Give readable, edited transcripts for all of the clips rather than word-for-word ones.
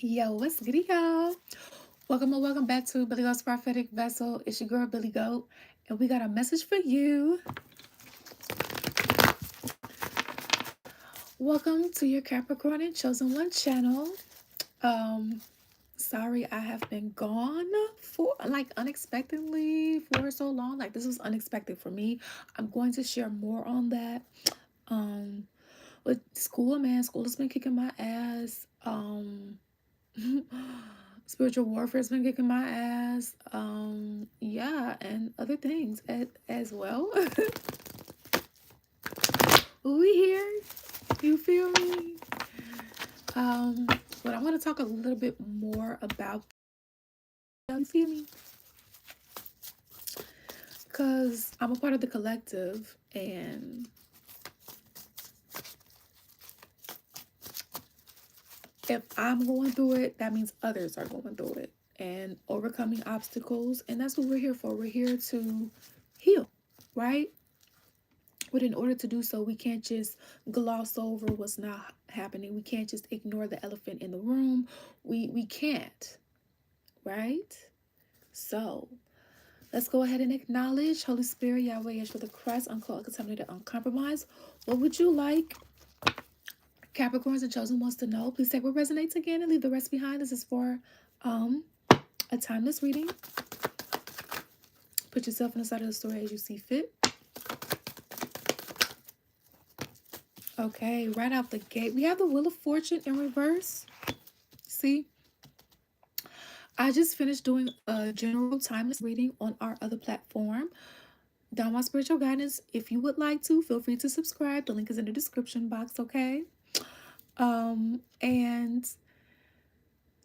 Yo, what's good, y'all? Welcome or welcome back to Billy Goat's Prophetic Vessel. It's your girl, Billy Goat, and we got a message for you. Welcome to your Capricorn and Chosen One channel. Um, Sorry I have been gone for unexpectedly for so long. Like this was unexpected for me. I'm going to share more on that. Um, with school, man, school has been kicking my ass. Spiritual warfare has been kicking my ass. Yeah, and other things as well. We here. You feel me? Um, but I want to talk a little bit more about, you feel me? Because I'm a part of the collective, and if I'm going through it, that means others are going through it and overcoming obstacles. And that's what we're here for. We're here to heal, right? But in order to do so, we can't just gloss over what's not happening. We can't just ignore the elephant in the room. We can't, right? So let's go ahead and acknowledge Holy Spirit, Yahweh, Yeshua the Christ, uncloaked, contaminated, uncompromised. What would you like Capricorns and Chosen wants to know? Please take what resonates again and leave the rest behind. This is for a timeless reading. Put yourself on the side of the story as you see fit. Okay, right out the gate, we have the Wheel of Fortune in reverse. See, I just finished doing a general timeless reading on our other platform, Down My Spiritual Guidance. If you would like to, feel free to subscribe. The link is in the description box, okay? And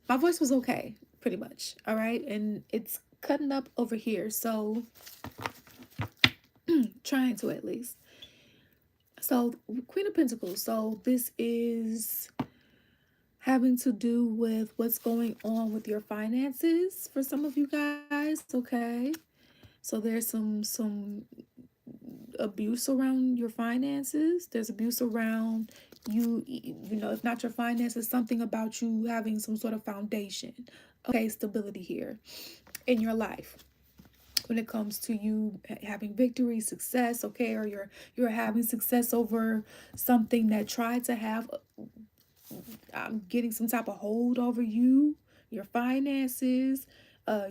my voice was okay, pretty much, all right? And it's cutting up over here, so trying to at least. So, Queen of Pentacles. So, this is having to do with what's going on with your finances for some of you guys, okay? So there's some abuse around your finances. There's abuse around you know, if not your finances, something about you having some sort of foundation, okay, stability here in your life when it comes to you having victory, success, okay, or you're having success over something that tried to have getting some type of hold over you, your finances,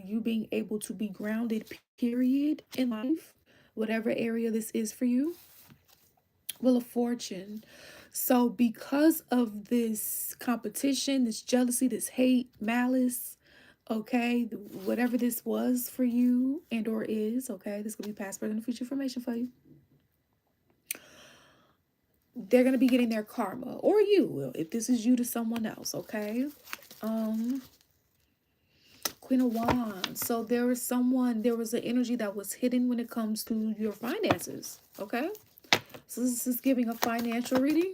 you being able to be grounded, period, in life, whatever area this is for you. Wheel of Fortune. So because of this competition, this jealousy, this hate, malice, okay, whatever this was for you and or is, okay, this could be past, present, and future information for you. They're going to be getting their karma, or you will, if this is you to someone else, okay? Queen of Wands. So there was an energy that was hidden when it comes to your finances, okay? So this is giving a financial reading,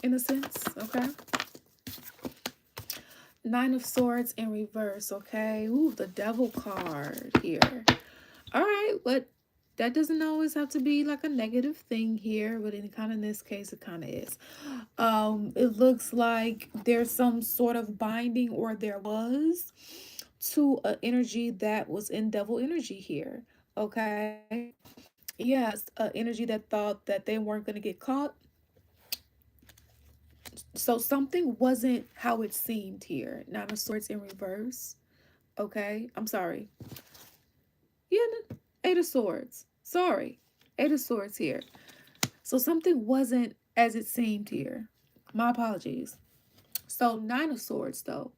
in a sense, okay? Nine of Swords in reverse, okay? Ooh, the Devil card here. All right, but that doesn't always have to be like a negative thing here, but in this case, it kind of is. It looks like there's some sort of binding, or there was, to an energy that was in devil energy here, okay? Yes, energy that thought that they weren't going to get caught. So something wasn't how it seemed here. Nine of Swords in reverse, okay? I'm sorry. Yeah, Eight of Swords. Sorry. Eight of Swords here. So something wasn't as it seemed here. My apologies. So Nine of Swords, though,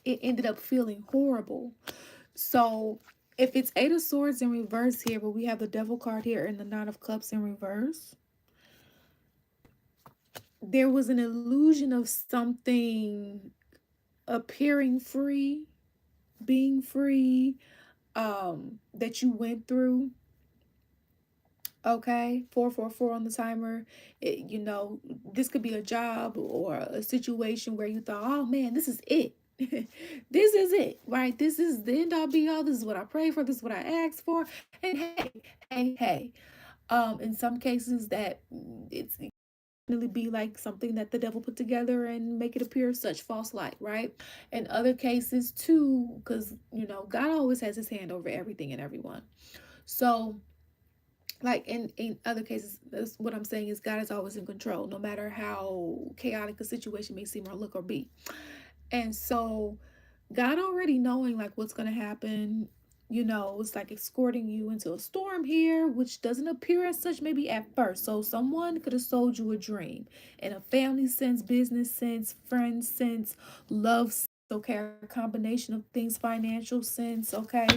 it ended up feeling horrible. So if it's Eight of Swords in reverse here, but we have the Devil card here and the Nine of Cups in reverse, there was an illusion of something appearing free, being free, that you went through. Okay, 444 on the timer. You know, this could be a job or a situation where you thought, oh man, this is it. This is it, right? This is the end all be all. This is what I pray for. This is what I asked for. And hey, in some cases that it's be like something that the devil put together and make it appear such false light, right? In other cases too, because God always has his hand over everything and everyone. So like in other cases, that's what I'm saying is God is always in control, no matter how chaotic a situation may seem or look or be. And so God already knowing like what's going to happen, it's like escorting you into a storm here, which doesn't appear as such maybe at first. So someone could have sold you a dream in a family sense, business sense, friend sense, love sense, okay, a combination of things, financial sense, okay.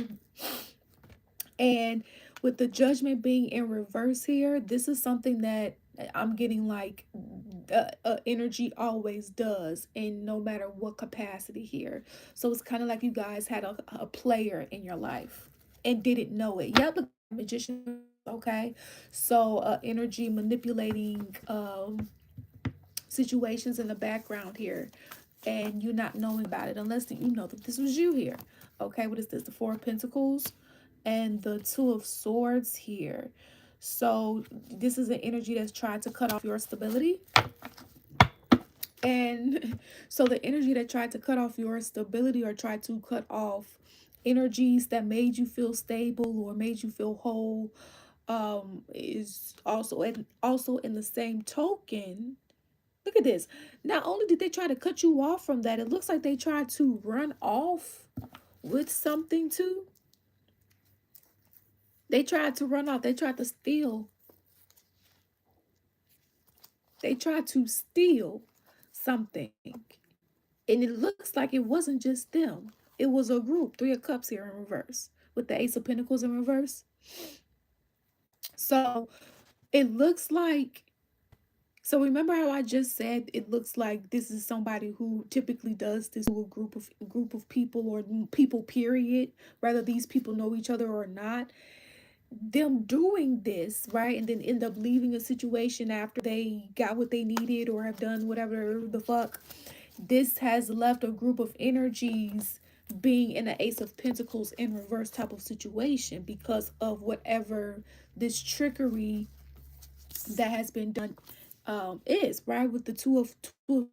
And with the judgment being in reverse here, this is something that I'm getting like energy always does, in no matter what capacity here. So it's kind of like you guys had a player in your life and didn't know it. Yep, the magician. Okay, so energy manipulating situations in the background here, and you not knowing about it unless you know that this was you here. Okay, what is this? The Four of Pentacles and the Two of Swords here. So this is an energy that's trying to cut off your stability. And so the energy that tried to cut off your stability or tried to cut off energies that made you feel stable or made you feel whole, is also in the same token. Look at this. Not only did they try to cut you off from that, it looks like they tried to run off with something too. They tried to run off. They tried to steal. They tried to steal something. And it looks like it wasn't just them. It was a group. Three of Cups here in reverse. With the Ace of Pentacles in reverse. So it looks like, so remember how I just said it looks like this is somebody who typically does this to a group of people, or people period, whether these people know each other or not. Them doing this, right, and then end up leaving a situation after they got what they needed or have done whatever the fuck. This has left a group of energies being in the Ace of Pentacles in reverse type of situation because of whatever this trickery that has been done is, right, with the two of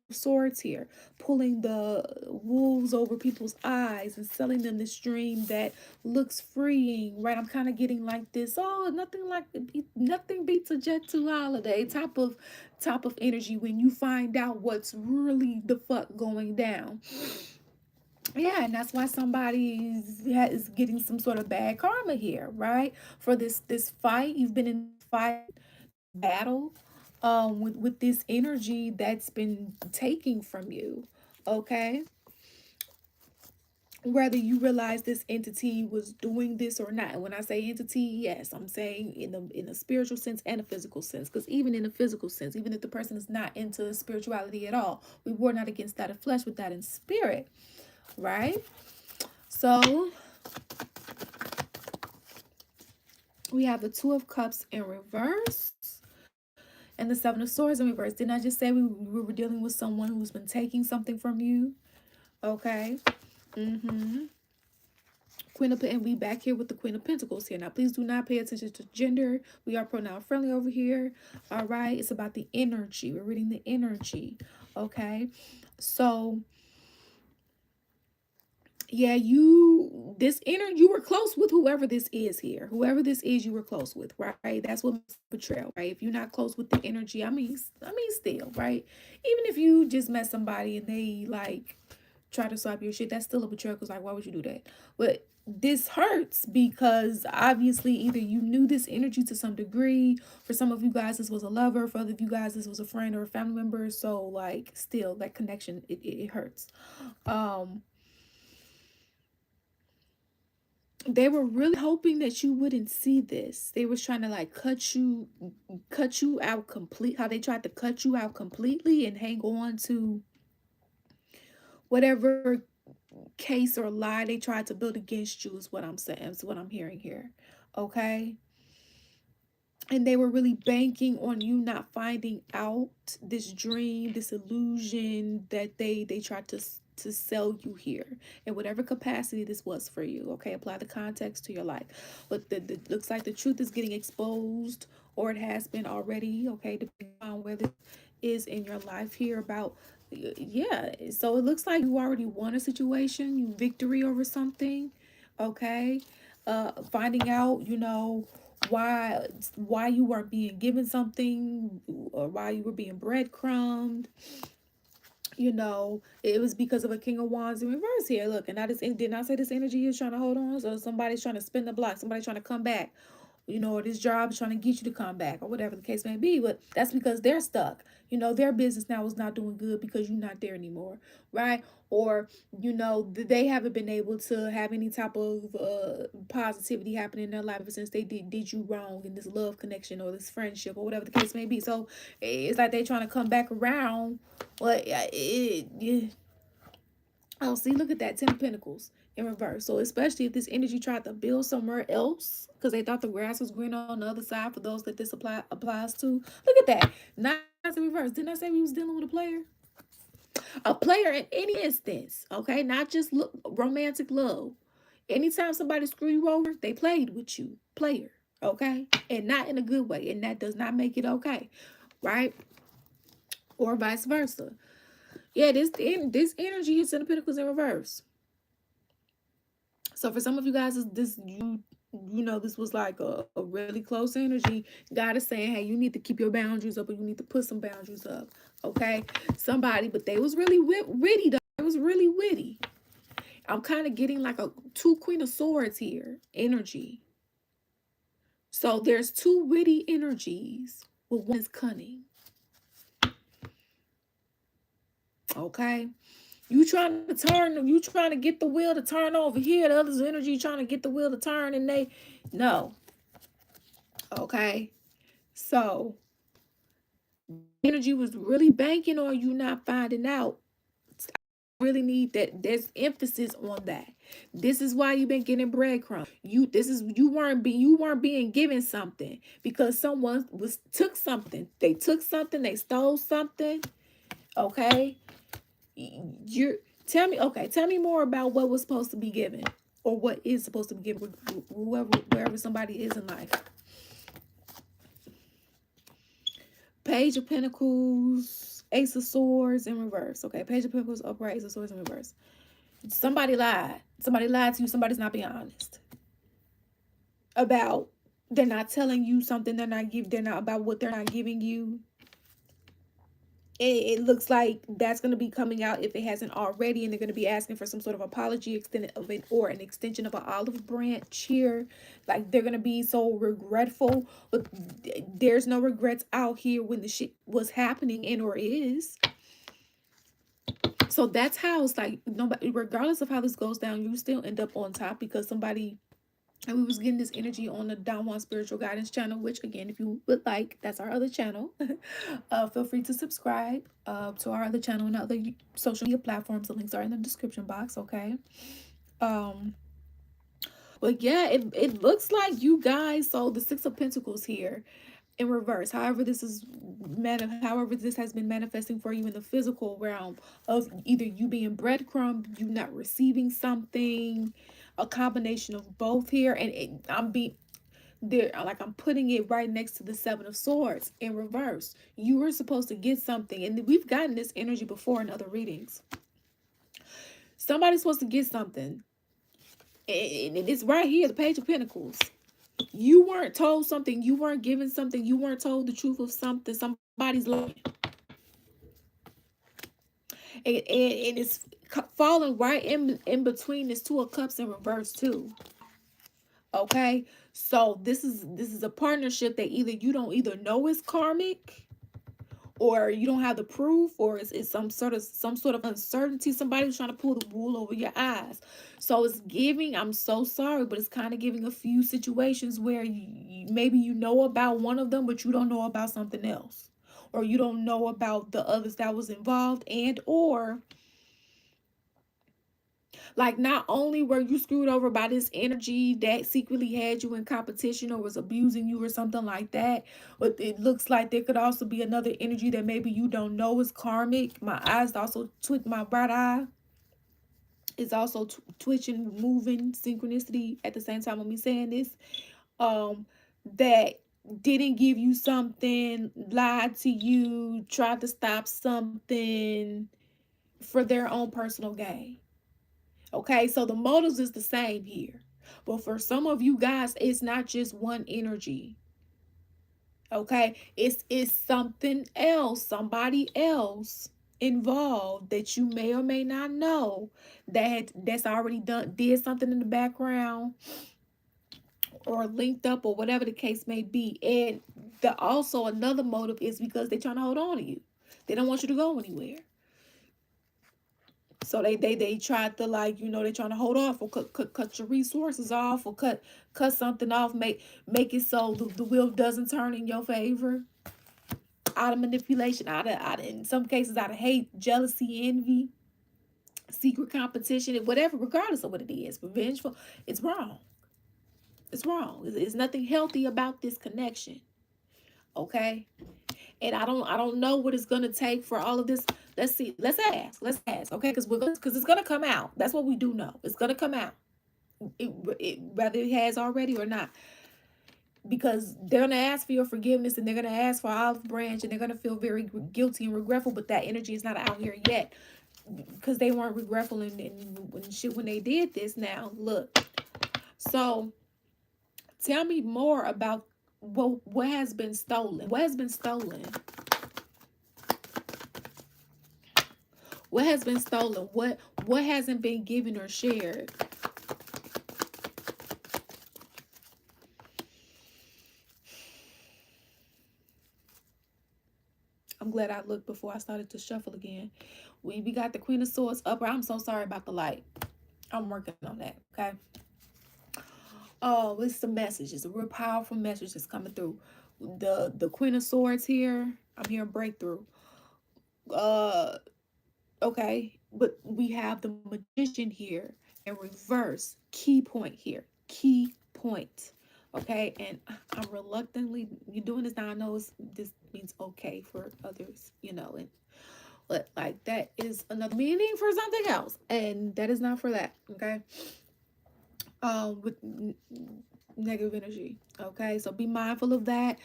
swords here, pulling the wolves over people's eyes and selling them this dream that looks freeing, right? I'm kind of getting like this, oh, nothing beats a Jet 2 holiday type of energy when you find out what's really the fuck going down. Yeah, and that's why somebody is getting some sort of bad karma here, right? For this fight, you've been in fight battle with this energy that's been taking from you. Okay, whether you realize this entity was doing this or not. And when I say entity, yes, I'm saying in a spiritual sense and a physical sense, because even in a physical sense, even if the person is not into spirituality at all, we war not against that in flesh, with that in spirit, right? So we have the Two of Cups in reverse and the Seven of Swords in reverse. Didn't I just say we were dealing with someone who's been taking something from you? Okay. Queen of and we back here with the Queen of Pentacles here. Now, please do not pay attention to gender. We are pronoun friendly over here. All right. It's about the energy. We're reading the energy. Okay. So yeah, you were close with whoever this is here. Whoever this is, you were close with, right? That's what betrayal, right? If you're not close with the energy, I mean still, right? Even if you just met somebody and they like try to swap your shit, that's still a betrayal, because like, why would you do that? But this hurts because obviously either you knew this energy to some degree. For some of you guys, this was a lover. For other of you guys, this was a friend or a family member. So like still that connection, it hurts. They were really hoping that you wouldn't see this. They was trying to like cut you out complete, how they tried to cut you out completely and hang on to whatever case or lie they tried to build against you, is what I'm saying, is what I'm hearing here. Okay. And they were really banking on you not finding out this dream, this illusion that they tried to sell you here in whatever capacity this was for you. Okay, apply the context to your life. But the looks like the truth is getting exposed, or it has been already. Okay, depending on whether is in your life here about, yeah. So it looks like you already won a situation, you victory over something. Okay. Finding out, why you weren't being given something, or why you were being breadcrumbed. It was because of a King of Wands in reverse here. Look, and I just did not say this energy is trying to hold on. So somebody's trying to spin the block, somebody's trying to come back, or this job is trying to get you to come back, or whatever the case may be. But that's because they're stuck. Their business now is not doing good because you're not there anymore, right? Or, they haven't been able to have any type of positivity happen in their life ever since they did you wrong in this love connection or this friendship or whatever the case may be. So it's like they're trying to come back around. But oh, see, look at that, 10 of Pentacles in reverse. So especially if this energy tried to build somewhere else because they thought the grass was green on the other side, for those that this applies to. Look at that. Not in reverse. Didn't I say we was dealing with a player? A player in any instance, okay? Not just romantic love. Anytime somebody screw you over, they played with you. Player, okay? And not in a good way. And that does not make it okay, right? Or vice versa. Yeah, this energy is in the Pentacles in reverse. So for some of you guys, this was like a really close energy. God is saying, hey, you need to keep your boundaries up, or you need to put some boundaries up. Okay, somebody, but they was really witty though. It was really witty. I'm kind of getting like a 2 Queen of Swords here energy. So there's 2 witty energies, but one is cunning. Okay. You trying to get the wheel to turn over here. The other's energy trying to get the wheel to turn, and no. Okay. So energy was really banking on you not finding out. I really need that. There's emphasis on that. This is why you've been getting breadcrumbs. You weren't being given something because someone took something. They took something, they stole something. Okay. Tell me more about what was supposed to be given, or what is supposed to be given, wherever somebody is in life. Page of Pentacles, Ace of Swords in reverse. Okay, Page of Pentacles, upright, Ace of Swords in reverse. Somebody lied. Somebody lied to you. Somebody's not being honest about. They're not telling you something. They're not about what they're not giving you. It looks like that's going to be coming out if it hasn't already, and they're going to be asking for some sort of apology extended of it, or an extension of an olive branch here. Like they're going to be so regretful, but there's no regrets out here when the shit was happening and or is. So that's how it's like, nobody, regardless of how this goes down, you still end up on top because somebody. And we was getting this energy on the Don Juan Spiritual Guidance channel, which again, if you would like, that's our other channel. Feel free to subscribe to our other channel and other social media platforms. The links are in the description box, okay? But yeah, it looks like you guys, so the 6 of Pentacles here in reverse. However this has been manifesting for you in the physical realm of either you being breadcrumbed, you not receiving something, a combination of both here. And I'm putting it right next to the 7 of Swords in reverse. You were supposed to get something, and we've gotten this energy before in other readings. Somebody's supposed to get something, and it's right here, the Page of Pentacles. You weren't told something, you weren't given something, you weren't told the truth of something. Somebody's lying, and it's falling right in between this 2 of Cups in reverse too. Okay, so this is a partnership that either you don't know is karmic, or you don't have the proof, or it's some sort of uncertainty. Somebody's trying to pull the wool over your eyes. So it's giving, I'm so sorry, but it's kind of giving a few situations where maybe you know about one of them, but you don't know about something else, or you don't know about the others that was involved, and or like, not only were you screwed over by this energy that secretly had you in competition or was abusing you or something like that, but it looks like there could also be another energy that maybe you don't know is karmic. My eyes also my right eye is also twitching, moving, synchronicity at the same time of me saying this. That didn't give you something, lied to you, tried to stop something for their own personal gain. Okay, so the motives is the same here. But for some of you guys, it's not just one energy. Okay, it's something else, somebody else involved that you may or may not know that's already did something in the background or linked up or whatever the case may be. And the also another motive is because they're trying to hold on to you. They don't want you to go anywhere. So they tried to, like, they're trying to hold off or cut your resources off or cut something off, make it so the wheel doesn't turn in your favor, out of manipulation, out of in some cases out of hate, jealousy, envy, secret competition, and whatever, regardless of what it is, revengeful. It's wrong. It's wrong. It's nothing healthy about this connection. Okay. And I don't know what it's gonna take for all of this. Let's see. Let's ask. Okay, because it's gonna come out. That's what we do know. It's gonna come out. Whether it has already or not, because they're gonna ask for your forgiveness and they're gonna ask for olive branch and they're gonna feel very guilty and regretful. But that energy is not out here yet because they weren't regretful and shit when they did this. Now look. So tell me more about what has been stolen. What has been stolen? What has been stolen? What hasn't been given or shared? I'm glad I looked before I started to shuffle again. We got the Queen of Swords up. I'm so sorry about the light. I'm working on that. Okay. Oh, it's a message. It's a real powerful message that's coming through. The Queen of Swords here. I'm hearing breakthrough. Okay, but we have the Magician here in reverse. Key point here. Key point. Okay, and I'm reluctantly you doing this now. I know this means okay for others, and but like that is another meaning for something else, and that is not for that. Okay, with negative energy. Okay, so be mindful of that.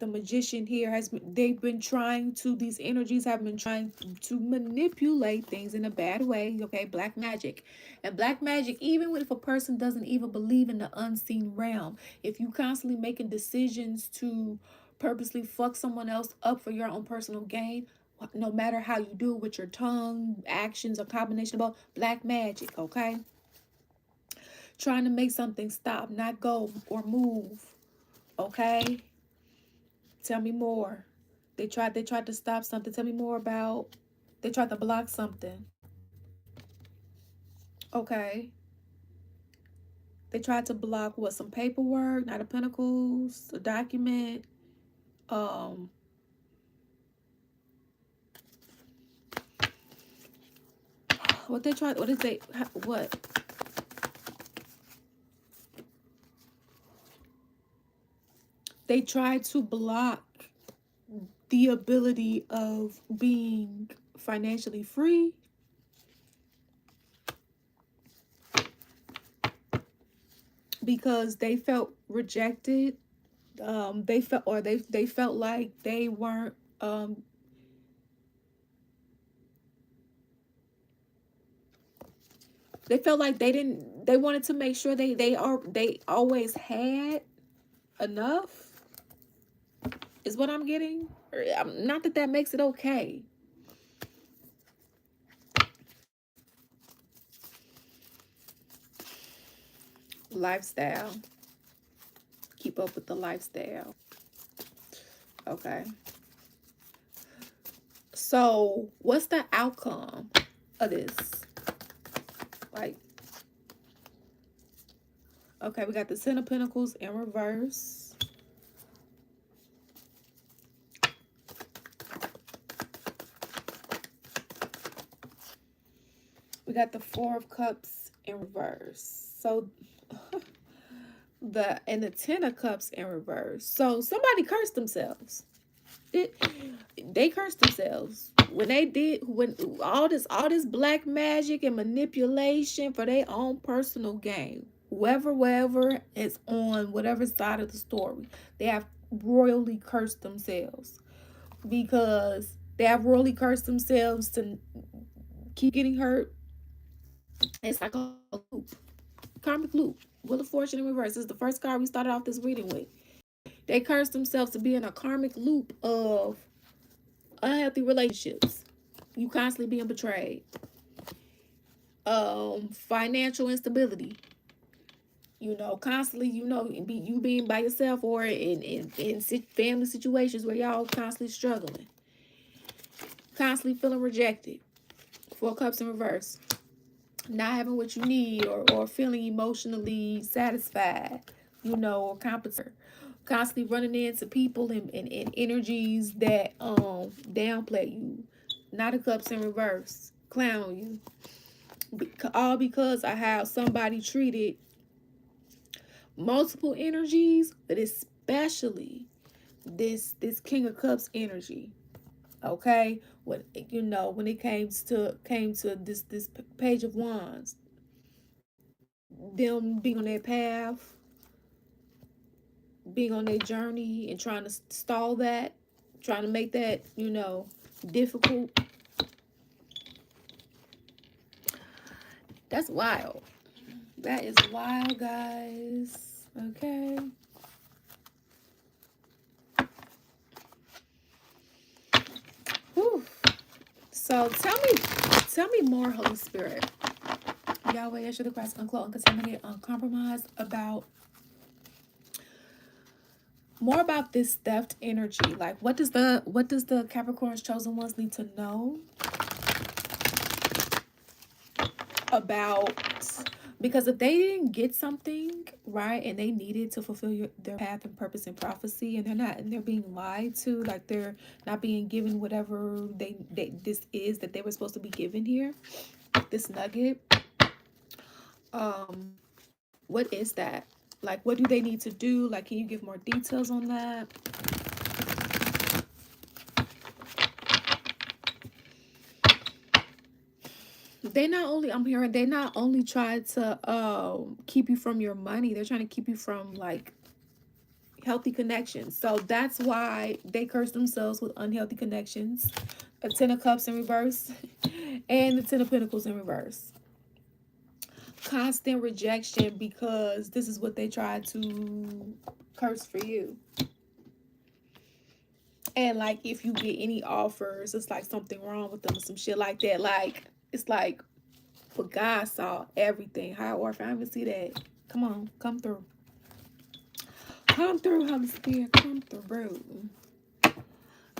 The Magician here these energies have been trying to manipulate things in a bad way. Okay, black magic. And black magic, even if a person doesn't even believe in the unseen realm, if you constantly making decisions to purposely fuck someone else up for your own personal gain, no matter how you do it with your tongue, actions, or combination of both, black magic. Okay, trying to make something stop, not go or move. Okay, tell me more. They tried to stop something. Tell me more about. They tried to block something. Okay. They tried to block what? Some paperwork, Knight of Pentacles, a document. Um what they tried, what did they what? They tried to block the ability of being financially free, because they felt rejected. They felt like they weren't they felt like they wanted to make sure they always had enough, is what I'm getting. Not that makes it okay. Lifestyle. Keep up with the lifestyle. Okay. So what's the outcome of this? Like, okay, we got the Ten of Pentacles in reverse. We got the Four of Cups in reverse. So the Ten of Cups in reverse. So somebody cursed themselves. They cursed themselves when all this black magic and manipulation for their own personal gain. wherever is on whatever side of the story, they have royally cursed themselves, because they have royally cursed themselves to keep getting hurt. It's like a loop, karmic loop. Wheel of Fortune in reverse. This is the first card we started off this reading with. They cursed themselves to be in a karmic loop of unhealthy relationships. You constantly being betrayed. Financial instability. Constantly, you being by yourself, or in family situations where y'all constantly struggling, constantly feeling rejected. Four Cups in reverse. Not having what you need, or feeling emotionally satisfied, or competent. Constantly running into people and energies that downplay you. Not a Cups in reverse. Clown you. All because of how somebody treated multiple energies, but especially this King of Cups energy. Okay, when it came to this Page of Wands, them being on their path, being on their journey, and trying to stall that, trying to make that difficult. That's wild. That is wild, guys. Okay. Whew. So tell me more, Holy Spirit. Yahweh, Yeshua the Christ, uncloak, uncontaminated, uncompromised, about more about this theft energy. Like, what does the Capricorn's chosen ones need to know about? Because if they didn't get something right and they needed to fulfill their path and purpose and prophecy, and they're being lied to, like they're not being given whatever this is that they were supposed to be given here, this nugget. What is that? Like, what do they need to do? Like, can you give more details on that? They not only try to keep you from your money, they're trying to keep you from like healthy connections. So that's why they curse themselves with unhealthy connections. A Ten of Cups in reverse and the Ten of Pentacles in reverse. Constant rejection, because this is what they try to curse for you. And like, if you get any offers, it's like something wrong with them or some shit like that. Like, it's like, but God saw everything. How, or if I even see that, come on, come through. Come through, Holy Spirit, come through.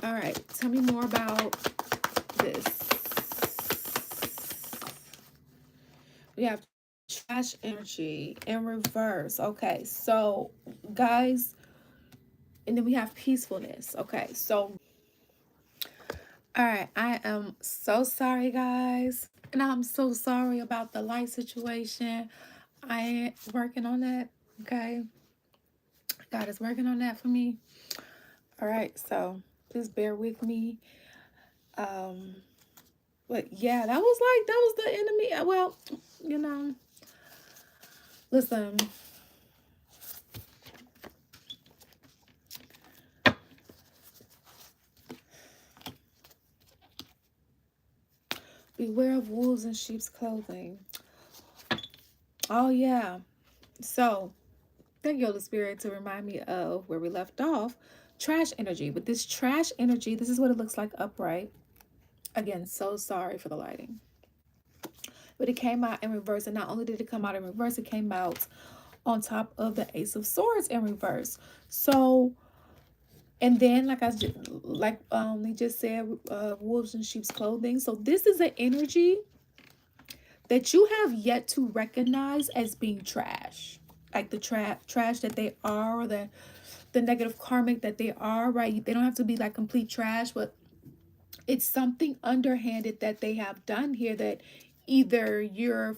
All right, tell me more about this. We have trash energy in reverse. Okay, so guys, and then we have peacefulness. Okay, so all right, I am so sorry, guys, and I'm so sorry about the light situation. I ain't working on that. Okay, God is working on that for me. All right, so just bear with me. But yeah, that was the enemy. Well, you know, listen. Beware of wolves in sheep's clothing. Oh yeah. So thank you, Holy Spirit, to remind me of where we left off. Trash energy. With this trash energy, this is what it looks like upright. Again, so sorry for the lighting. But it came out in reverse, and not only did it come out in reverse, it came out on top of the Ace of Swords in reverse. So, and then they just said, wolves in sheep's clothing. So this is an energy that you have yet to recognize as being trash, like the trash that they are, or the negative karmic that they are, right? They don't have to be like complete trash, but it's something underhanded that they have done here that either you're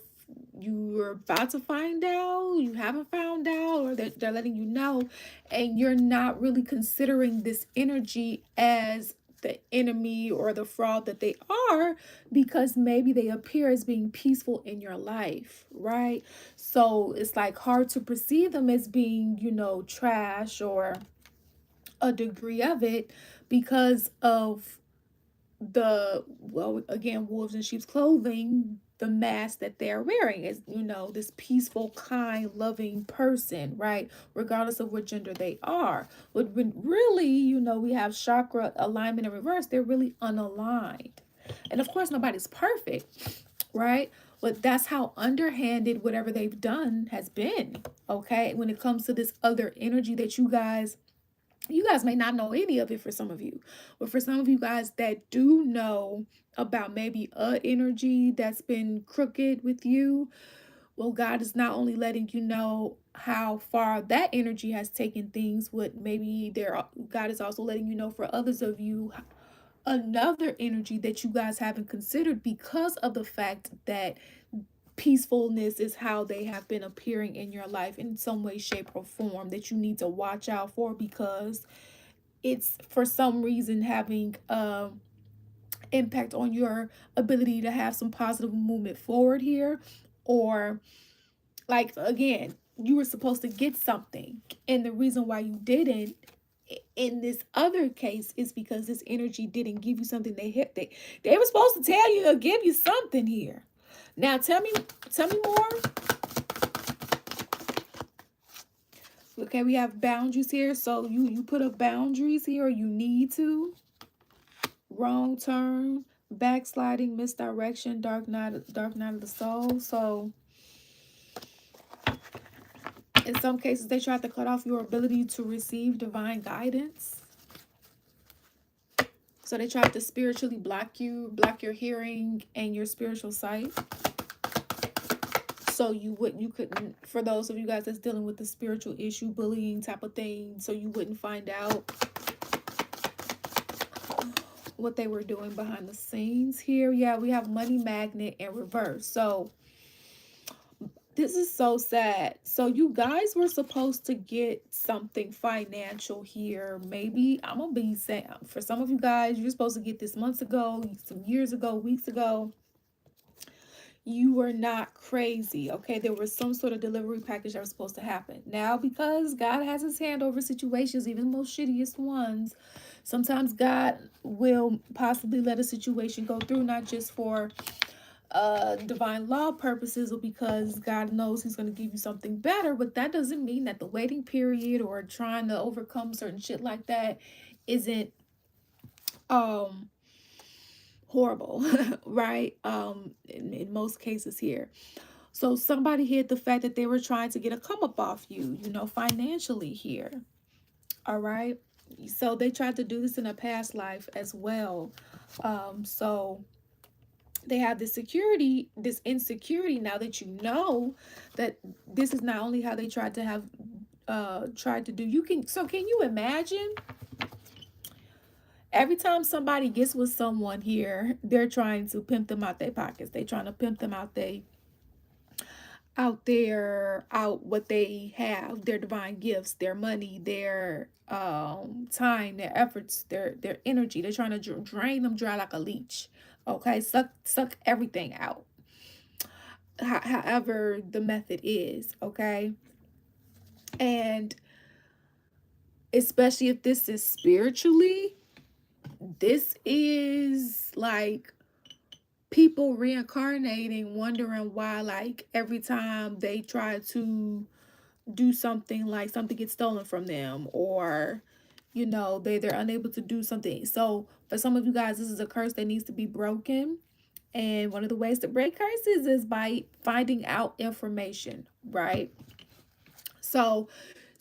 about to find out, you haven't found out, or they're letting you know, and you're not really considering this energy as the enemy or the fraud that they are, because maybe they appear as being peaceful in your life, right? So it's like hard to perceive them as being, trash or a degree of it, because of well, again, wolves in sheep's clothing, the mask that they're wearing is, this peaceful, kind, loving person, right? Regardless of what gender they are. But when really, we have chakra alignment in reverse, they're really unaligned. And of course, nobody's perfect, right? But that's how underhanded whatever they've done has been, okay? When it comes to this other energy that you guys may not know any of it for some of you, but for some of you guys that do know about maybe a energy that's been crooked with you, well, God is not only letting you know how far that energy has taken things, what maybe God is also letting you know for others of you another energy that you guys haven't considered, because of the fact that peacefulness is how they have been appearing in your life in some way, shape, or form, that you need to watch out for, because it's for some reason having impact on your ability to have some positive movement forward here. Or like, again, you were supposed to get something, and the reason why you didn't in this other case is because this energy didn't give you something. They were supposed to tell you or give you something here. Now tell me more. Okay, we have boundaries here. So you put up boundaries here, or you need to. Wrong turn, backsliding, misdirection, dark night of the soul. So in some cases, they tried to cut off your ability to receive divine guidance. So they tried to spiritually block your hearing and your spiritual sight. So you couldn't, for those of you guys that's dealing with the spiritual issue, bullying type of thing, so you wouldn't find out what they were doing behind the scenes here. Yeah, we have money magnet in reverse. So this is so sad. So you guys were supposed to get something financial here. Maybe I'm gonna be saying, for some of you guys, you're supposed to get this months ago, some years ago, weeks ago. You were not crazy, okay? There was some sort of delivery package that was supposed to happen. Now, because God has his hand over situations, even the most shittiest ones, sometimes God will possibly let a situation go through, not just for divine law purposes, or because God knows he's going to give you something better. But that doesn't mean that the waiting period or trying to overcome certain shit like that isn't horrible, right? In most cases here. So somebody hid the fact that they were trying to get a come up off you, financially here. All right. So they tried to do this in a past life as well. So they have this insecurity now that you know that this is not only how they tried to do. Can you imagine? Every time somebody gets with someone here, they're trying to pimp them out their pockets. They're trying to pimp them out what they have, their divine gifts, their money, their time, their efforts, their energy. They're trying to drain them dry like a leech. Okay, suck everything out. However the method is, okay? And especially if this is spiritually, this is like people reincarnating, wondering why, like, every time they try to do something, like something gets stolen from them, or they're unable to do something. So for some of you guys, this is a curse that needs to be broken. And one of the ways to break curses is by finding out information, right? So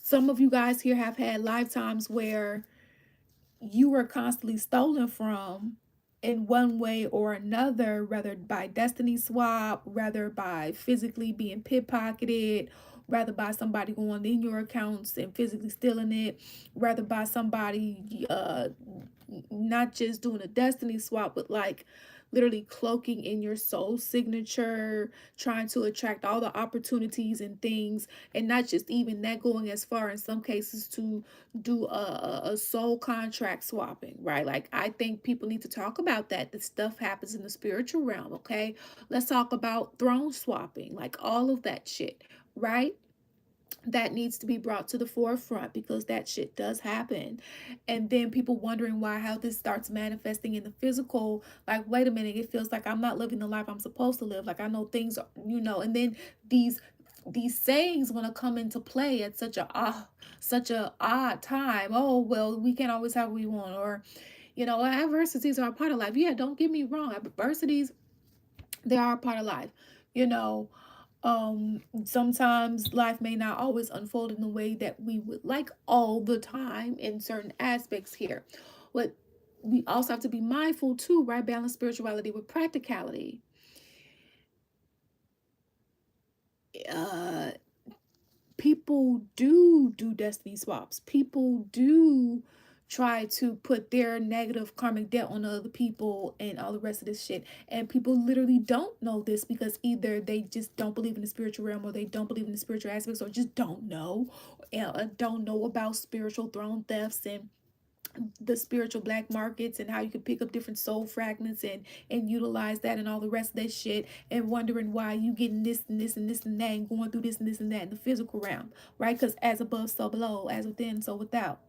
some of you guys here have had lifetimes where you were constantly stolen from in one way or another, whether by destiny swap, rather by physically being pickpocketed, rather by somebody going in your accounts and physically stealing it, rather by somebody not just doing a destiny swap, but like literally cloaking in your soul signature, trying to attract all the opportunities and things, and not just even that, going as far in some cases to do a soul contract swapping, right? Like, I think people need to talk about that. This stuff happens in the spiritual realm, okay? Let's talk about throne swapping, like all of that shit, right? That needs to be brought to the forefront because that shit does happen. And then people wondering why, how this starts manifesting in the physical. Like, wait a minute, it feels like I'm not living the life I'm supposed to live. Like, I know things are, and then these these sayings want to come into play at such a odd time. Oh, well, we can't always have what we want, or adversities are a part of life. Yeah, don't get me wrong, adversities, they are a part of life. you know Sometimes life may not always unfold in the way that we would like all the time in certain aspects here. What we also have to be mindful too, right? Balance spirituality with practicality. uh People do destiny swaps. People do try to put their negative karmic debt on other people and all the rest of this shit. And people literally don't know this because either they just don't believe in the spiritual realm, or they don't believe in the spiritual aspects, or just don't know about spiritual throne thefts and the spiritual black markets, and how you can pick up different soul fragments and utilize that and all the rest of that shit, and wondering why you getting this and this and this and that, and going through this and this and that in the physical realm, right? Because as above so below, as within so without,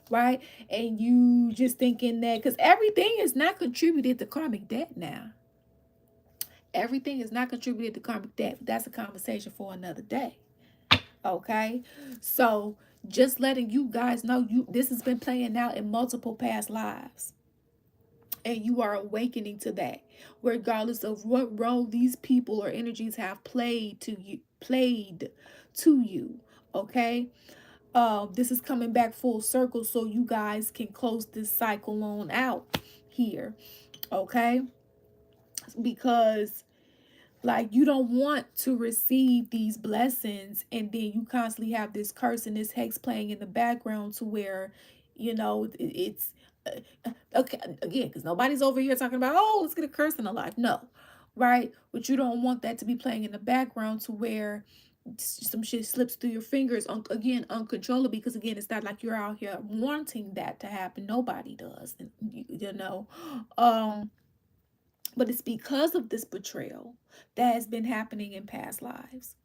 right? And you just thinking that because everything is not contributed to karmic debt now. Everything is not contributed to karmic debt. That's a conversation for another day. Okay, so just letting you guys know, this has been playing out in multiple past lives, and you are awakening to that, regardless of what role these people or energies have played to you. Okay, this is coming back full circle, so you guys can close this cycle on out here. Okay, because like, you don't want to receive these blessings and then you constantly have this curse and this hex playing in the background, to where it's okay, again, because nobody's over here talking about, oh, let's get a curse in the life. No, right? But you don't want that to be playing in the background, to where some shit slips through your fingers, again, uncontrollably, because again, it's not like you're out here wanting that to happen. Nobody does. Um but it's because of this betrayal that has been happening in past lives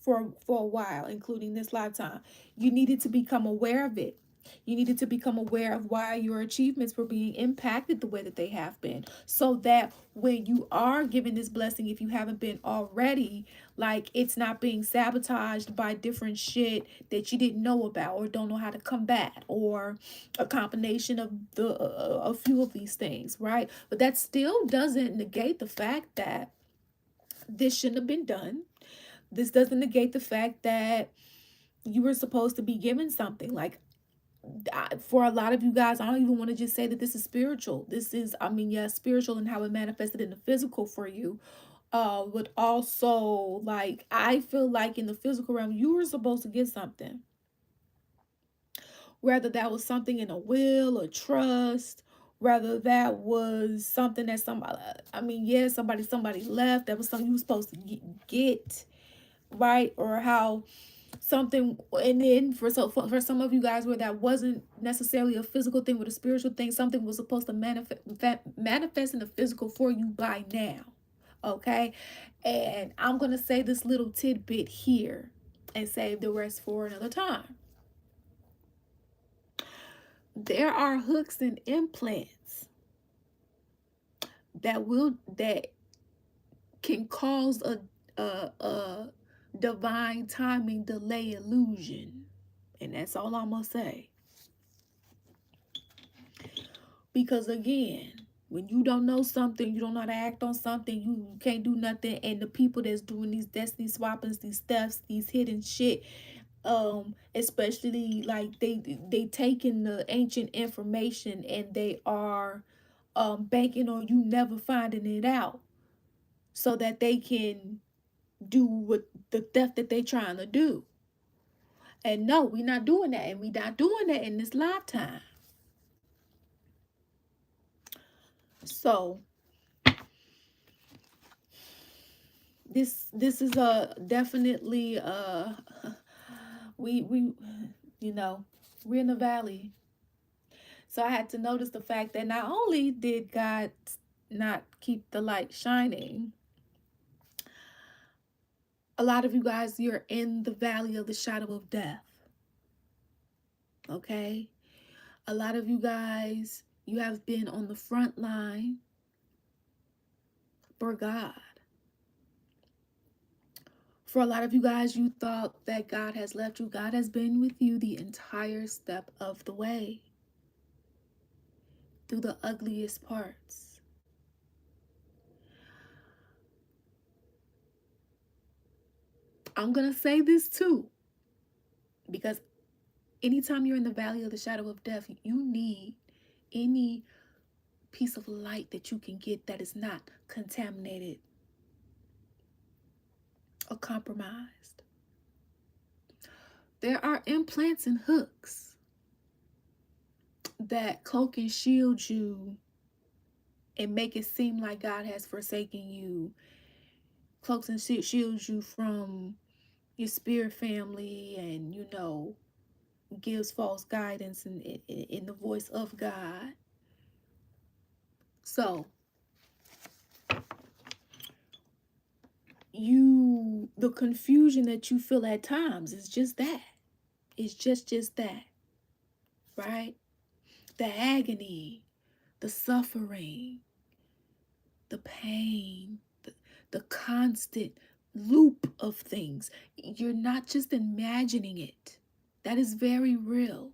for a while, including this lifetime. You needed to become aware of it. You needed to become aware of why your achievements were being impacted the way that they have been, so that when you are given this blessing, if you haven't been already, like, it's not being sabotaged by different shit that you didn't know about or don't know how to combat, or a combination of a few of these things, right? But that still doesn't negate the fact that this shouldn't have been done. This doesn't negate the fact that you were supposed to be given something. Like, for a lot of you guys, I don't even want to just say that this is spiritual. This is, I mean, yeah, spiritual and how it manifested in the physical for you. But also, like, I feel like in the physical realm, you were supposed to get something. Whether that was something in a will or trust, whether that was something that somebody, I mean, yeah, somebody left, that was something you were supposed to get, right? Or how something, and then for some of you guys, where that wasn't necessarily a physical thing, but a spiritual thing, something was supposed to manifest in the physical for you by now. Okay, and I'm gonna say this little tidbit here and save the rest for another time. There are hooks and implants that can cause a divine timing delay illusion, and that's all I'm gonna say. Because again, when you don't know something, you don't know how to act on something, you can't do nothing. And the people that's doing these destiny swappings, these thefts, these hidden shit, especially like they taking the ancient information and they are banking on you never finding it out, so that they can do what the theft that they trying to do. And no, we're not doing that, and we're not doing that in this lifetime. So This is a definitely we you know, we're in the valley. So I had to notice the fact that not only did God not keep the light shining, a lot of you guys, you're in the valley of the shadow of death. Okay? A lot of you guys, you have been on the front line for God. For a lot of you guys, you thought that God has left you. God has been with you the entire step of the way, through the ugliest parts. I'm going to say this too, because anytime you're in the valley of the shadow of death, you need any piece of light that you can get that is not contaminated or compromised. There are implants and hooks that cloak and shield you and make it seem like God has forsaken you. Cloaks and shields you from your spirit family, and gives false guidance in the voice of God. So the confusion that you feel at times is just that. It's just that, right? The agony, the suffering, the pain, the constant loop of things. You're not just imagining it. That is very real.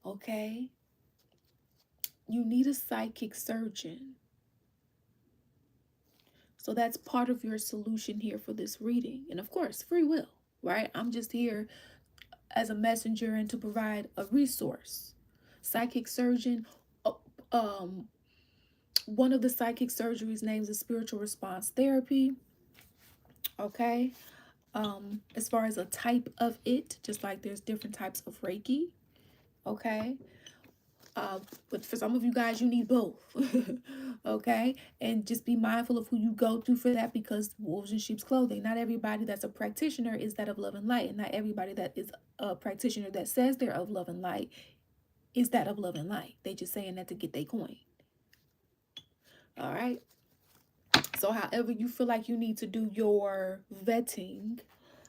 Okay? You need a psychic surgeon. So that's part of your solution here for this reading. And of course, free will, right? I'm just here as a messenger and to provide a resource. Psychic surgeon, one of the psychic surgeries names is spiritual response therapy. Okay. As far as a type of it, just like there's different types of Reiki. Okay. But for some of you guys, you need both. Okay. And just be mindful of who you go to for that, because wolves in sheep's clothing. Not everybody that's a practitioner is that of love and light. And not everybody that is a practitioner that says they're of love and light is that of love and light. They just saying that to get their coin. All right. So however you feel like you need to do your vetting,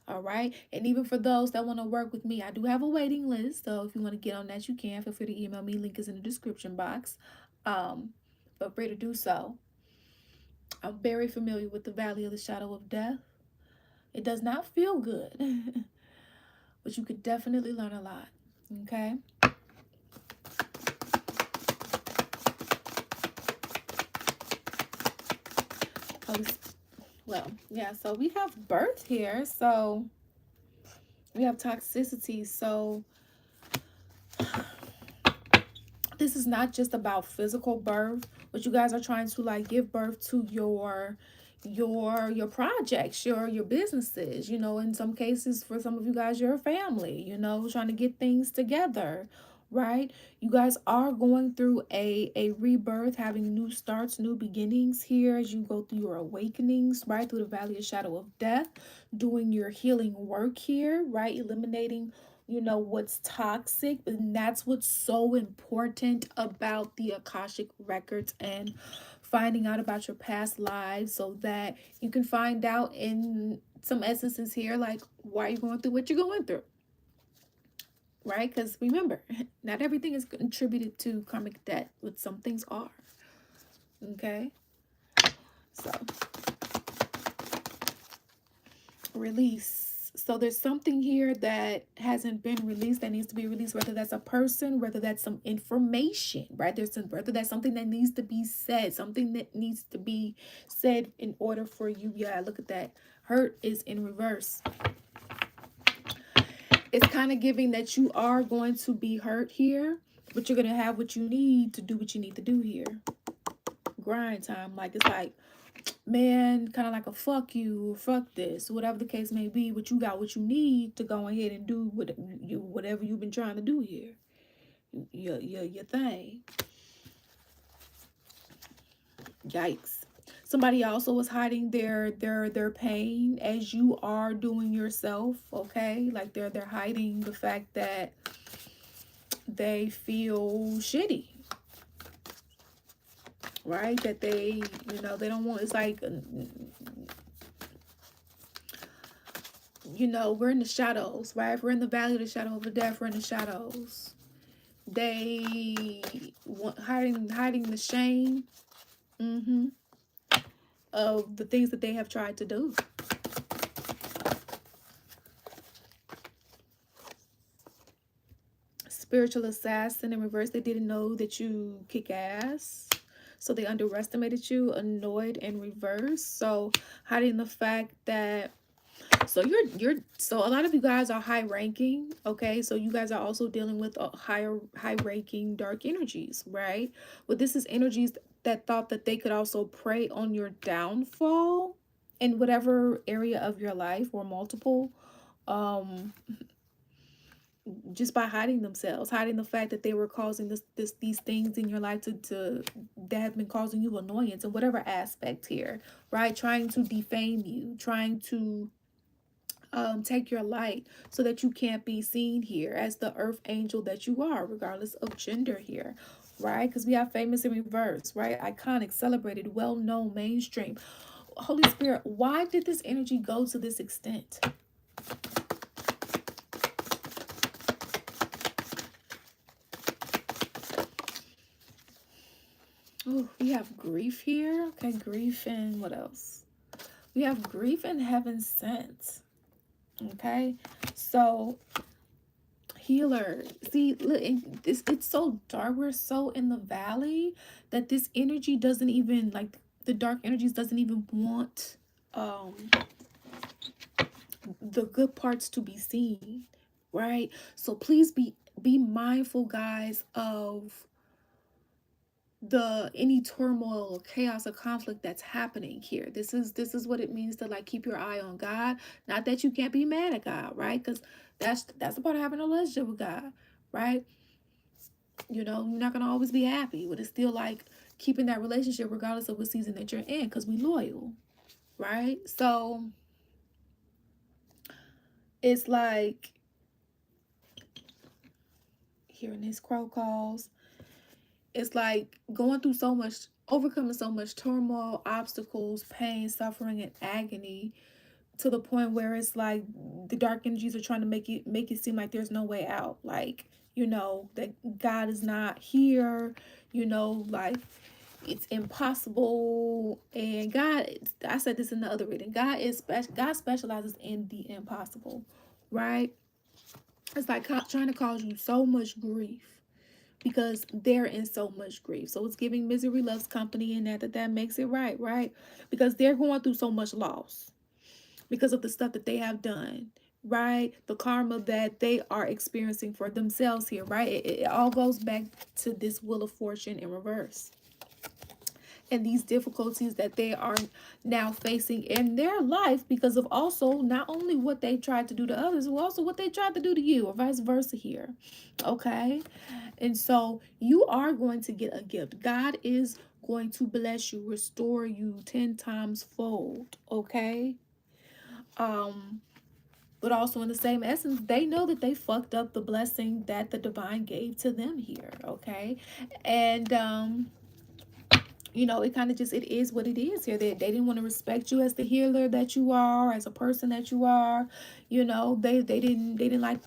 all right? And even for those that want to work with me, I do have a waiting list. So if you want to get on that, you can. Feel free to email me. Link is in the description box. Feel free to do so. I'm very familiar with the Valley of the Shadow of Death. It does not feel good, but you could definitely learn a lot, okay? Well, yeah, so we have birth here. So we have toxicity. So this is not just about physical birth, but you guys are trying to like give birth to your projects, your businesses. In some cases, for some of you guys, your family, trying to get things together, right? You guys are going through a rebirth, having new starts, new beginnings here as you go through your awakenings, right? Through the valley of shadow of death, doing your healing work here, right? Eliminating what's toxic. And that's what's so important about the Akashic records and finding out about your past lives, so that you can find out in some essences here, like why you're going through what you're going through, right? Because remember, not everything is contributed to karmic debt, but some things are. Okay, so release. So there's something here that hasn't been released that needs to be released, whether that's a person, whether that's some information, right? Whether that's something that needs to be said, something that needs to be said in order for you. Yeah, look at that. Hurt is in reverse. It's kind of giving that you are going to be hurt here, but you're going to have what you need to do what you need to do here. Grind time. Like, it's like, man, kind of like a fuck you, fuck this, whatever the case may be, but you got what you need to go ahead and do whatever you've been trying to do here. Your thing. Yikes. Somebody also was hiding their pain as you are doing yourself, okay? Like they're hiding the fact that they feel shitty, right? That they, they don't want, it's like, we're in the shadows, right? If we're in the valley of the shadow of the death, we're in the shadows. They want hiding the shame, of the things that they have tried to do. Spiritual assassin in reverse. They didn't know that you kick ass, so they underestimated you. Annoyed in reverse. So hiding the fact that, so so a lot of you guys are high ranking, okay? So you guys are also dealing with high ranking dark energies, right? But this is energies that thought that they could also prey on your downfall in whatever area of your life, or multiple, um just by hiding themselves, hiding the fact that they were causing these things in your life to that have been causing you annoyance in whatever aspect here, right? Trying to defame you, trying to take your light so that you can't be seen here as the earth angel that you are, regardless of gender here, right? Because we have famous in reverse, right? Iconic, celebrated, well-known, mainstream. Holy Spirit, why did this energy go to this extent? Oh, we have grief here. Okay, grief, and what else? We have grief and heaven sent. Okay, so healer. See, look, it's so dark. We're so in the valley that this energy doesn't even, like, the dark energies doesn't even want the good parts to be seen, right? So please be mindful, guys, of any turmoil or chaos or conflict that's happening here. This is what it means to, like, keep your eye on God. Not that you can't be mad at God, right? Because that's the part of having a relationship with God, right? You're not gonna always be happy, but it's still like keeping that relationship regardless of what season that you're in, because we loyal, right? So it's like hearing these crow calls, it's like going through so much, overcoming so much turmoil, obstacles, pain, suffering, and agony, to the point where it's like the dark energies are trying to make it seem like there's no way out. Like, that God is not here, like it's impossible. And God, I said this in the other reading, God specializes in the impossible, right? It's like trying to cause you so much grief because they're in so much grief. So it's giving misery loves company, and that makes it right? Because they're going through so much loss because of the stuff that they have done, right? The karma that they are experiencing for themselves here, right? It all goes back to this wheel of fortune in reverse. And these difficulties that they are now facing in their life because of also not only what they tried to do to others, but also what they tried to do to you, or vice versa here. Okay? And so you are going to get a gift. God is going to bless you, restore you 10 times fold. Okay? But also in the same essence, they know that they fucked up the blessing that the divine gave to them here. Okay? And it kind of just, it is what it is here. They didn't want to respect you as the healer that you are, as a person that you are. They didn't like,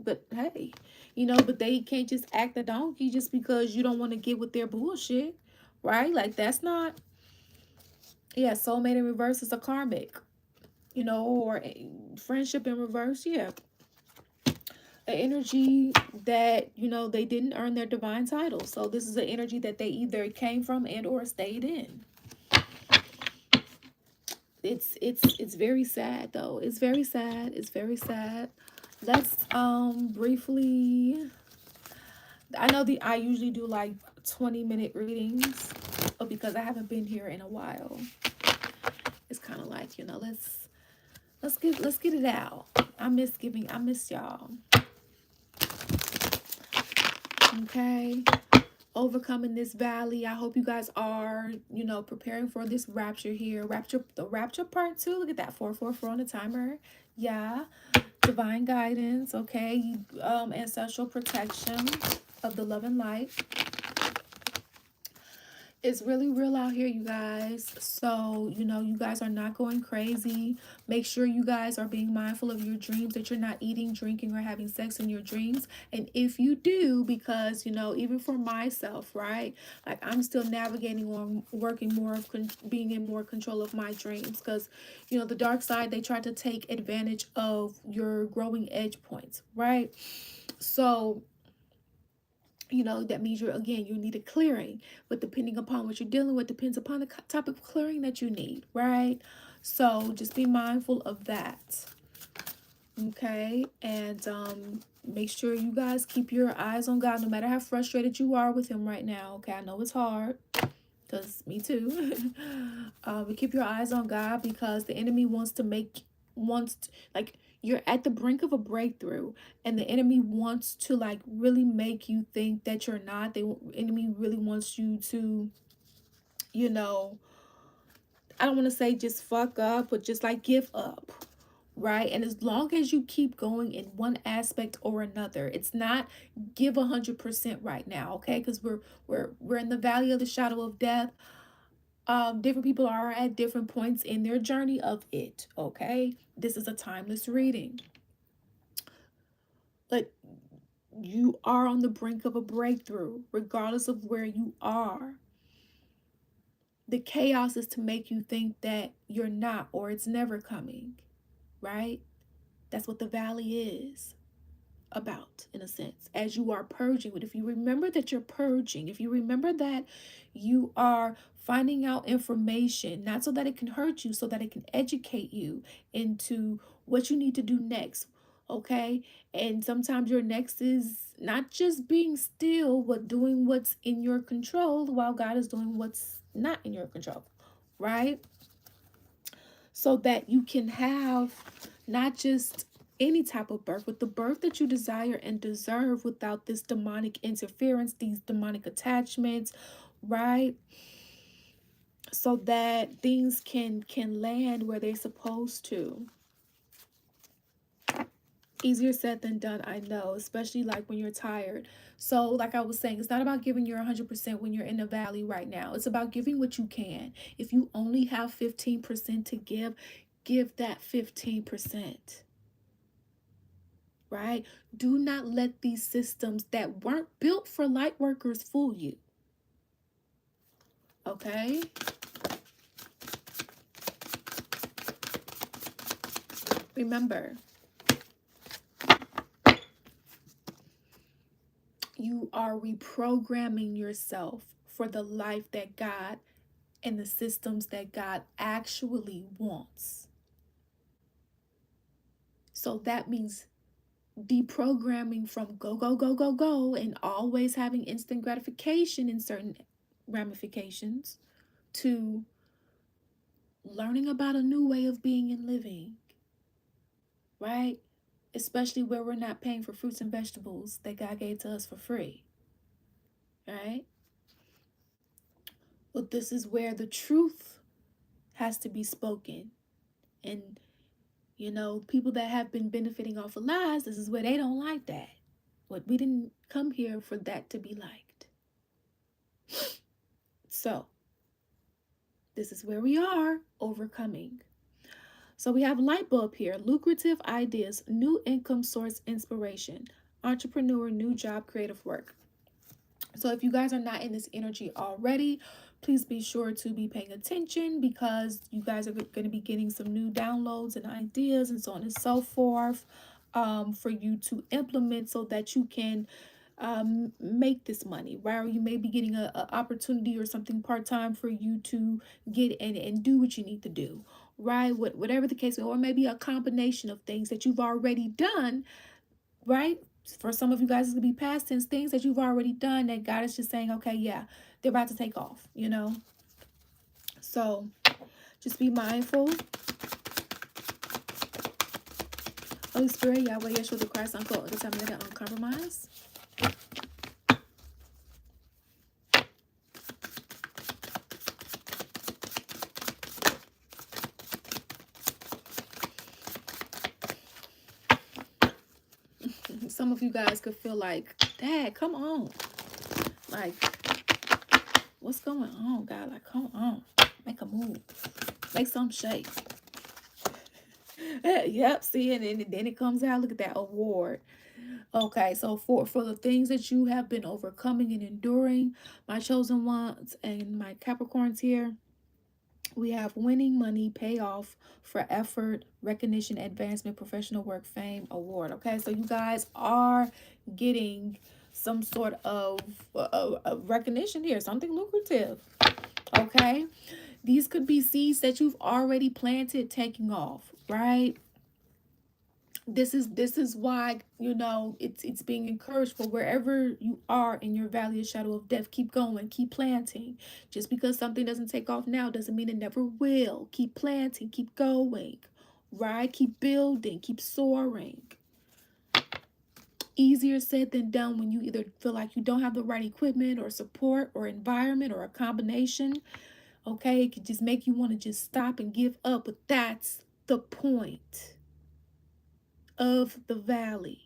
but hey, but they can't just act a donkey just because you don't want to get with their bullshit, right? Like, that's not, yeah, soulmate in reverse is a karmic, or friendship in reverse, yeah, an energy that they didn't earn their divine title. So this is an energy that they either came from and or stayed in. It's very sad, though. It's very sad. It's very sad. Let's briefly, I know I usually do like 20-minute readings, but because I haven't been here in a while, it's kind of like, let's get it out. I miss y'all. Okay. overcoming this valley. I hope you guys are, you know, preparing for this rapture here. The rapture part 2. Look at that, 444 on the timer. Yeah. Divine guidance, okay. Ancestral protection of the love and light. It's really real out here, you guys. So, you know, you guys are not going crazy. Make sure you guys are being mindful of your dreams, that you're not eating, drinking, or having sex in your dreams. And if you do, because, you know, even for myself, right? Like, I'm still navigating on working more of being in more control of my dreams. Because, you know, the dark side, they try to take advantage of your growing edge points, right? So, you know, that means you need a clearing, but depending upon what you're dealing with depends upon the type of clearing that you need, right? So just be mindful of that, okay? And make sure you guys keep your eyes on God, no matter how frustrated you are with him right now, okay? I know it's hard, because me too. But keep your eyes on God, because the enemy like, you're at the brink of a breakthrough, and the enemy wants to, like, really make you think that you're not. The enemy really wants you to, you know, I don't want to say just fuck up, but just like give up, right? And as long as you keep going in one aspect or another, it's not give 100% right now, okay? Because we're in the valley of the shadow of death. Different people are at different points in their journey of it, okay? This is a timeless reading, but you are on the brink of a breakthrough, regardless of where you are. The chaos is to make you think that you're not, or it's never coming, right? That's what the valley is about, in a sense, as you are purging. But if you remember that you're purging, if you remember that you are finding out information, not so that it can hurt you, so that it can educate you into what you need to do next, okay? And sometimes your next is not just being still, but doing what's in your control while God is doing what's not in your control, right? So that you can have not just any type of birth, but the birth that you desire and deserve, without this demonic interference, these demonic attachments, right? So that things can land where they're supposed to. Easier said than done, I know, especially like when you're tired. So like I was saying, it's not about giving your 100% when you're in the valley right now. It's about giving what you can. If you only have 15% to give that 15%. Right? Do not let these systems that weren't built for light workers fool you. Okay? Remember, you are reprogramming yourself for the life that God and the systems that God actually wants. So that means deprogramming from go, go, go, go, go, and always having instant gratification in certain ramifications, to learning about a new way of being and living, right? Especially where we're not paying for fruits and vegetables that God gave to us for free, right? But this is where the truth has to be spoken. And, you know, people that have been benefiting off of lies, this is where they don't like that. But we didn't come here for that to be liked. So, this is where we are overcoming. So we have light bulb here, lucrative ideas, new income source, inspiration, entrepreneur, new job, creative work. So if you guys are not in this energy already, please be sure to be paying attention, because you guys are going to be getting some new downloads and ideas and so on and so forth, for you to implement, so that you can make this money, right? Or you may be getting a opportunity or something part-time for you to get and do what you need to do, right? Whatever the case, or maybe a combination of things that you've already done, right? For some of you guys, it's gonna be past tense, things that you've already done that God is just saying, okay, yeah, they're about to take off, you know? So just be mindful. Holy Spirit, Yahweh, Yeshua the Christ, unquote, the time that uncompromised. of you guys could feel like, Dad, come on. Like, what's going on, God? Like, come on. Make a move. Make some shake. Yep, see, and then it comes out. Look at that award. Okay, so for the things that you have been overcoming and enduring, my chosen ones and my Capricorns here, we have winning, money, payoff for effort, recognition, advancement, professional work, fame, award. Okay, so you guys are getting some sort of recognition here, something lucrative. Okay, these could be seeds that you've already planted taking off, right? This is why, you know, it's being encouraged for wherever you are in your valley of shadow of death. Keep going, keep planting. Just because something doesn't take off now doesn't mean it never will. Keep planting, keep going, right? Keep building, keep soaring. Easier said than done when you either feel like you don't have the right equipment or support or environment or a combination. Okay, it could just make you want to just stop and give up, but that's the point of the valley.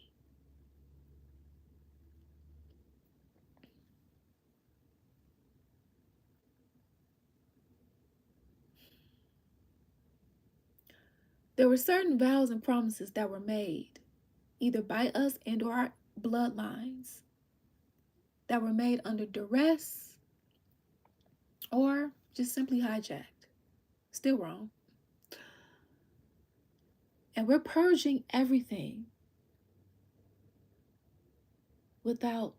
There were certain vows and promises that were made, either by us and or our bloodlines, that were made under duress or just simply hijacked. Still wrong. And we're purging everything without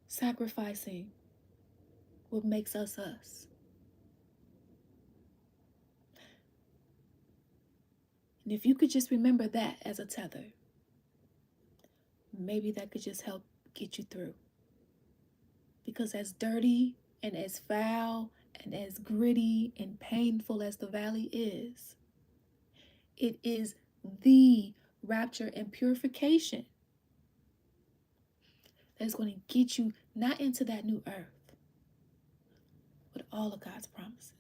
sacrificing what makes us us. And if you could just remember that as a tether, maybe that could just help get you through. Because as dirty and as foul and as gritty and painful as the valley is, it is the rapture and purification that's going to get you not into that new earth, but all of God's promises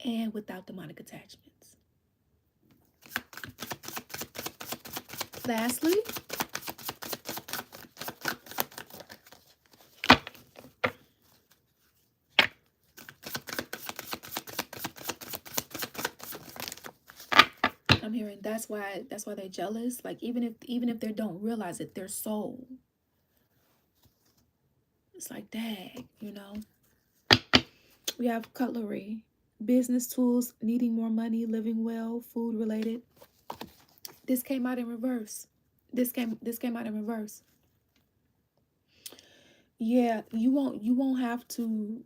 and without demonic attachments. Lastly, I'm hearing that's why they're jealous. Like even if they don't realize it, their soul. It's like, dang, you know. We have cutlery, business tools, needing more money, living well, food related. This came out in reverse. This came out in reverse. Yeah, you won't have to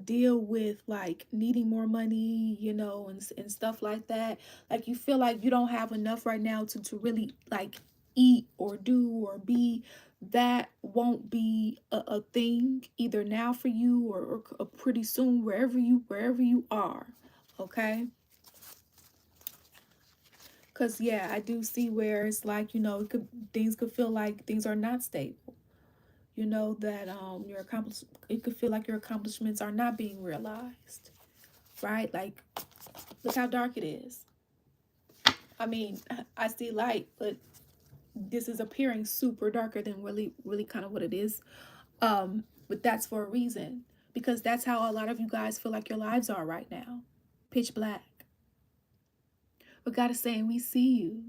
deal with like needing more money, you know, and stuff like that. Like you feel like you don't have enough right now to really like eat or do or be. That won't be a thing either now for you or pretty soon wherever you are. Okay. Because yeah, I do see where it's like, you know, things could feel like things are not stable. You know that it could feel like your accomplishments are not being realized, right? Like, look how dark it is. I mean, I see light, but this is appearing super darker than really kind of what it is. But that's for a reason, because that's how a lot of you guys feel like your lives are right now, pitch black. But God is saying, we see you.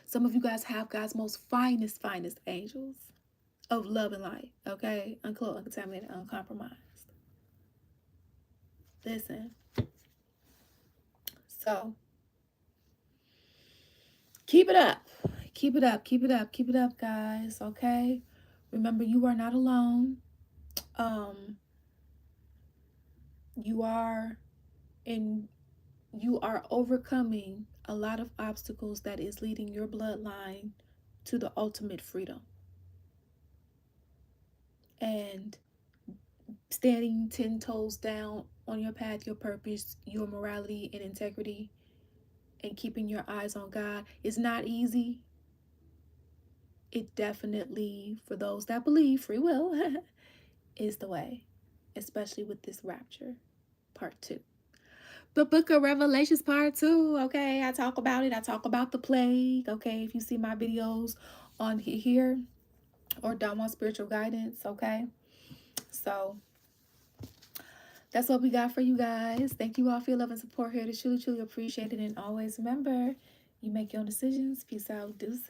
Some of you guys have God's most finest angels of love and light, okay? Uncloaked, uncontaminated, uncompromised. Listen. So, keep it up. Keep it up. Keep it up. Keep it up, guys, okay? Remember, you are not alone. Um, you are in you are overcoming a lot of obstacles that is leading your bloodline to the ultimate freedom. And standing 10 toes down on your path, your purpose, your morality and integrity, and keeping your eyes on God is not easy. It definitely, for those that believe free will, is the way, especially with this rapture part 2. the book of Revelations part 2. Okay, I talk about it. I talk about the plague. Okay, if you see my videos on here or don't want spiritual guidance. Okay, so that's what we got for you guys. Thank you all for your love and support here. To truly, truly appreciate it. And always remember, you make your own decisions. Peace out. Deuces.